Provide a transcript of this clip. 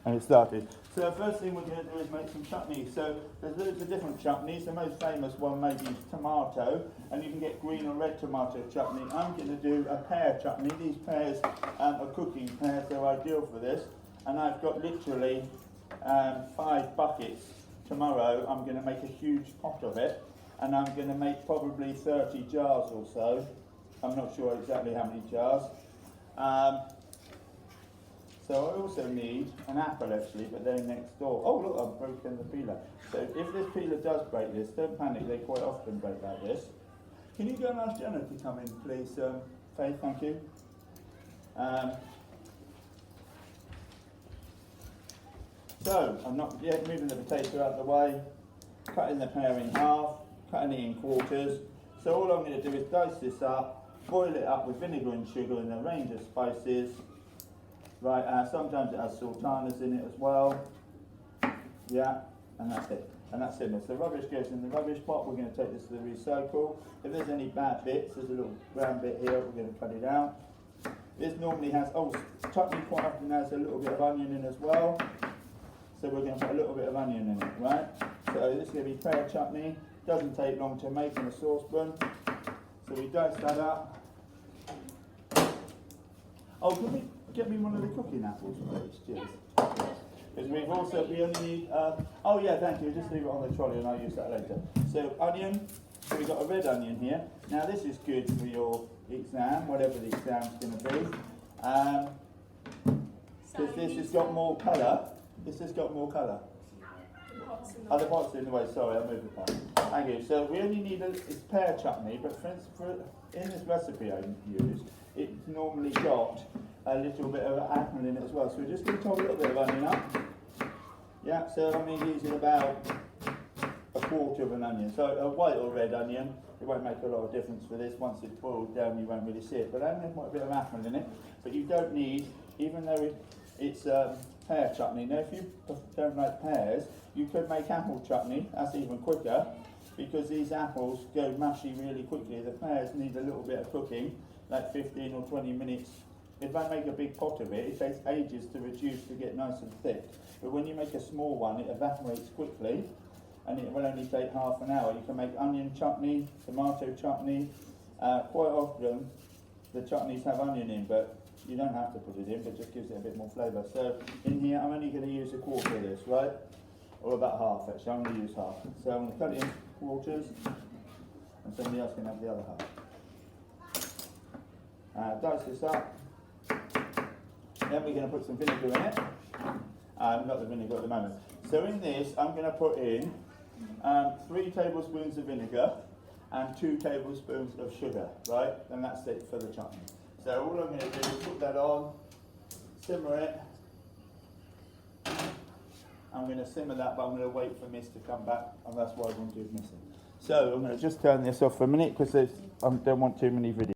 And it started. So the first thing we're going to do is make some chutney. So there's loads of different chutneys. The most famous one maybe is tomato, and you can get green or red tomato chutney. I'm going to do a pear chutney. These pears are cooking pears, they're ideal for this. And I've got literally 5 buckets. Tomorrow I'm going to make a huge pot of it, and I'm going to make probably 30 jars or so. I'm not sure exactly how many jars. So I also need an apple actually, but they're next door. Oh look, I've broken the peeler. So if this peeler does break this, don't panic, they quite often break like this. Can you go and ask Jenna to come in please, Faith, thank you. So I'm not yet moving the potato out of the way, cutting the pear in half, cutting it in quarters. So all I'm going to do is dice this up, boil it up with vinegar and sugar and a range of spices. Right, sometimes it has sultanas in it as well. Yeah, and that's it. And that's it. So the rubbish goes in the rubbish pot. We're going to take this to the recycle. If there's any bad bits, there's a little brown bit here, we're going to cut it out. This normally has, chutney quite often has a little bit of onion in as well. So we're going to put a little bit of onion in it, right? So this is going to be pear chutney. Doesn't take long to make in a saucepan. So we dice that up. Oh, can we get me one of the cooking apples, please? Cheers. Because we only need, oh yeah, thank you, just leave it on the trolley and I'll use that later. So onion, so we've got a red onion here. Now this is good for your exam, whatever the exam's going to be. Because this has got more colour. This has got more colour. Oh, the pot's in the way, sorry, I'll move the pot. Thank you. So we only need it's pear chutney, but in this recipe I use, it's normally got a little bit of apple in it as well. So we're just going to chop a little bit of onion up. Yeah, so I'm using about a quarter of an onion. So a white or red onion, it won't make a lot of difference for this. Once it's boiled down, you won't really see it. But there's quite a bit of apple in it. But you don't need, even though it's pear chutney. Now, if you don't like pears, you could make apple chutney. That's even quicker because these apples go mushy really quickly. The pears need a little bit of cooking, like 15 or 20 minutes. If I make a big pot of it, it takes ages to reduce to get nice and thick. But when you make a small one, it evaporates quickly, and it will only take half an hour. You can make onion chutney, tomato chutney. Quite often, the chutneys have onion in, but you don't have to put it in, but it just gives it a bit more flavour. So in here, I'm only going to use a quarter of this, right? Or about half, actually. I'm going to use half. So I'm going to cut it in quarters, and somebody else can have the other half. Dice this up. Then we're going to put some vinegar in it. I've got the vinegar at the moment. So in this, I'm going to put in 3 tablespoons of vinegar and 2 tablespoons of sugar, right? And that's it for the chutney. So all I'm going to do is put that on, simmer it. I'm going to simmer that, but I'm going to wait for mist to come back, and that's why I want to do missing. So I'm going to just turn this off for a minute because I don't want too many videos.